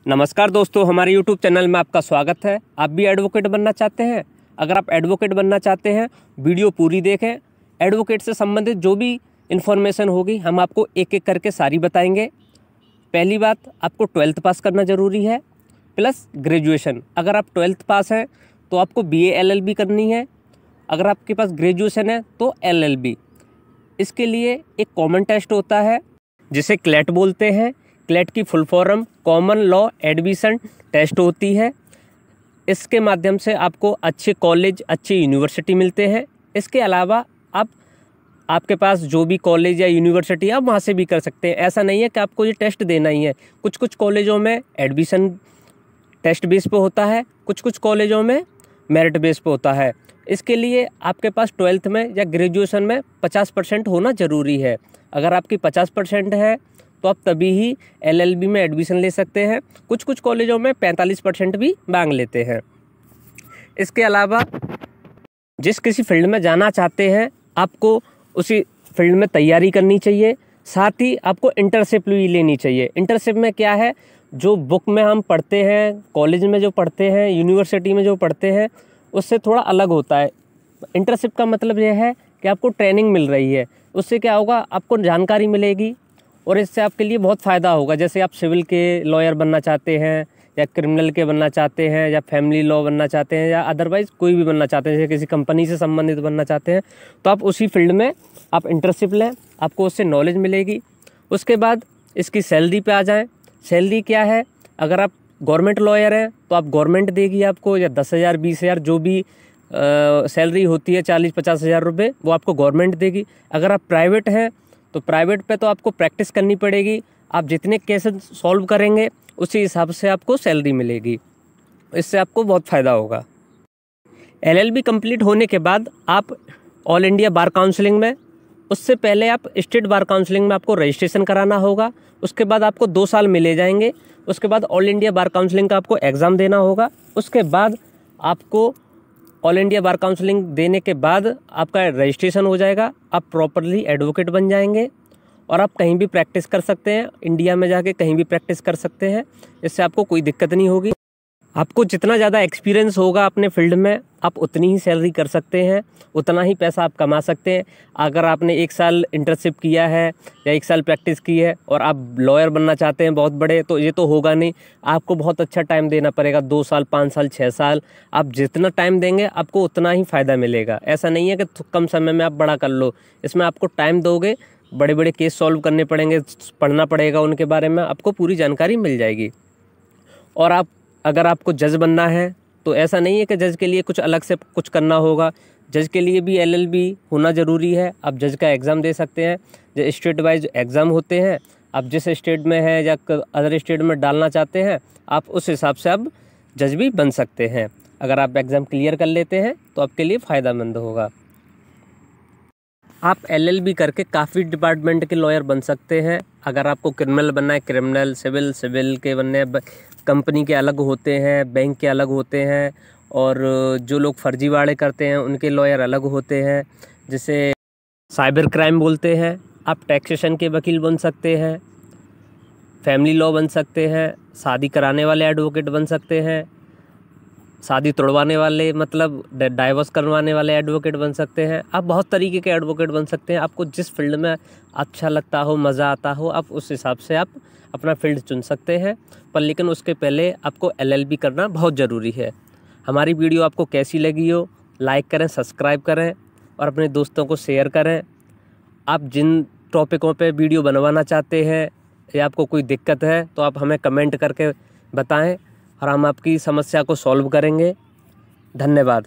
नमस्कार दोस्तों, हमारे YouTube चैनल में आपका स्वागत है। आप भी एडवोकेट बनना चाहते हैं? अगर आप एडवोकेट बनना चाहते हैं, वीडियो पूरी देखें। एडवोकेट से संबंधित जो भी इन्फॉर्मेशन होगी हम आपको एक एक करके सारी बताएंगे। पहली बात, आपको 12th पास करना ज़रूरी है प्लस ग्रेजुएशन। अगर आप 12th पास हैं तो आपको BA LLB करनी है। अगर आपके पास ग्रेजुएशन है तो LLB। इसके लिए एक कॉमन टेस्ट होता है जिसे क्लैट बोलते हैं। क्लैट की full form common law admission test होती है। इसके माध्यम से आपको अच्छे कॉलेज, अच्छी यूनिवर्सिटी मिलते हैं। इसके अलावा आपके पास जो भी कॉलेज या यूनिवर्सिटी आप वहाँ से भी कर सकते हैं। ऐसा नहीं है कि आपको ये टेस्ट देना ही है। कुछ कॉलेजों में एडमिशन टेस्ट बेस पे होता है, कुछ कॉलेजों में मेरिट बेस पे होता है। इसके लिए आपके पास 12th में या ग्रेजुएशन में 50% होना ज़रूरी है। अगर आपकी 50% है तो आप तभी ही LLB में एडमिशन ले सकते हैं। कुछ कॉलेजों में 45% भी मांग लेते हैं। इसके अलावा जिस किसी फील्ड में जाना चाहते हैं आपको उसी फील्ड में तैयारी करनी चाहिए। साथ ही आपको इंटर्नशिप भी लेनी चाहिए। इंटर्नशिप में क्या है, जो बुक में हम पढ़ते हैं, कॉलेज में जो पढ़ते हैं, यूनिवर्सिटी में जो पढ़ते हैं, उससे थोड़ा अलग होता है। इंटर्नशिप का मतलब यह है कि आपको ट्रेनिंग मिल रही है। उससे क्या होगा, आपको जानकारी मिलेगी और इससे आपके लिए बहुत फ़ायदा होगा। जैसे आप सिविल के लॉयर बनना चाहते हैं या क्रिमिनल के बनना चाहते हैं या फैमिली लॉ बनना चाहते हैं या अदरवाइज़ कोई भी बनना चाहते हैं, जैसे किसी कंपनी से संबंधित बनना चाहते हैं, तो आप उसी फील्ड में आप इंटर्नशिप लें, आपको उससे नॉलेज मिलेगी। उसके बाद इसकी सैलरी पे आ जाएं। सैलरी क्या है, अगर आप गवर्नमेंट लॉयर हैं तो आप गवर्नमेंट देगी आपको, या 10,000 20,000 जो भी सैलरी होती है, 40-50 हज़ार रुपये, वो आपको गवर्नमेंट देगी। अगर आप प्राइवेट हैं तो प्राइवेट पे तो आपको प्रैक्टिस करनी पड़ेगी। आप जितने केसेस सॉल्व करेंगे उसी हिसाब से आपको सैलरी मिलेगी। इससे आपको बहुत फ़ायदा होगा। LLB कंप्लीट होने के बाद आप ऑल इंडिया बार काउंसलिंग में, उससे पहले आप स्टेट बार काउंसलिंग में आपको रजिस्ट्रेशन कराना होगा। उसके बाद आपको 2 साल मिले जाएंगे। उसके बाद ऑल इंडिया बार काउंसलिंग का आपको एग्ज़ाम देना होगा। उसके बाद आपको ऑल इंडिया बार काउंसलिंग देने के बाद आपका रजिस्ट्रेशन हो जाएगा। आप प्रॉपरली एडवोकेट बन जाएंगे और आप कहीं भी प्रैक्टिस कर सकते हैं। इंडिया में जाके कहीं भी प्रैक्टिस कर सकते हैं। इससे आपको कोई दिक्कत नहीं होगी। आपको जितना ज़्यादा एक्सपीरियंस होगा अपने फील्ड में, आप उतनी ही सैलरी कर सकते हैं, उतना ही पैसा आप कमा सकते हैं। अगर आपने 1 साल इंटर्नशिप किया है या 1 साल प्रैक्टिस की है और आप लॉयर बनना चाहते हैं बहुत बड़े, तो ये तो होगा नहीं। आपको बहुत अच्छा टाइम देना पड़ेगा, 2 साल, 5 साल, 6 साल। आप जितना टाइम देंगे आपको उतना ही फ़ायदा मिलेगा। ऐसा नहीं है कि कम समय में आप बड़ा कर लो। इसमें आपको टाइम दोगे, बड़े बड़े केस सॉल्व करने पड़ेंगे, पढ़ना पड़ेगा उनके बारे में, आपको पूरी जानकारी मिल जाएगी। और अगर आपको जज बनना है तो ऐसा नहीं है कि जज के लिए कुछ अलग से कुछ करना होगा। जज के लिए भी LLB होना ज़रूरी है। आप जज का एग्ज़ाम दे सकते हैं। जो स्टेट वाइज एग्ज़ाम होते हैं, आप जिस स्टेट में हैं या अदर स्टेट में डालना चाहते हैं, आप उस हिसाब से आप जज भी बन सकते हैं। अगर आप एग्ज़ाम क्लियर कर लेते हैं तो आपके लिए फ़ायदेमंद होगा। आप LLB करके काफ़ी डिपार्टमेंट के लॉयर बन सकते हैं। अगर आपको क्रिमिनल बनना है, क्रिमिनल, सिविल के बनने हैं। कंपनी के अलग होते हैं, बैंक के अलग होते हैं, और जो लोग फर्जीवाड़े करते हैं उनके लॉयर अलग होते हैं, जिसे साइबर क्राइम बोलते हैं। आप टैक्सेशन के वकील बन सकते हैं, फैमिली लॉ बन सकते हैं, शादी कराने वाले एडवोकेट बन सकते हैं, शादी तोड़वाने वाले मतलब डाइवोर्स करवाने वाले एडवोकेट बन सकते हैं। आप बहुत तरीके के एडवोकेट बन सकते हैं। आपको जिस फील्ड में अच्छा लगता हो, मज़ा आता हो, आप उस हिसाब से आप अपना फील्ड चुन सकते हैं। पर लेकिन उसके पहले आपको LLB करना बहुत ज़रूरी है। हमारी वीडियो आपको कैसी लगी हो, लाइक करें, सब्सक्राइब करें और अपने दोस्तों को शेयर करें। आप जिन टॉपिकों पे वीडियो बनवाना चाहते हैं या आपको कोई दिक्कत है तो आप हमें कमेंट करके बताएं और हम आपकी समस्या को सॉल्व करेंगे। धन्यवाद।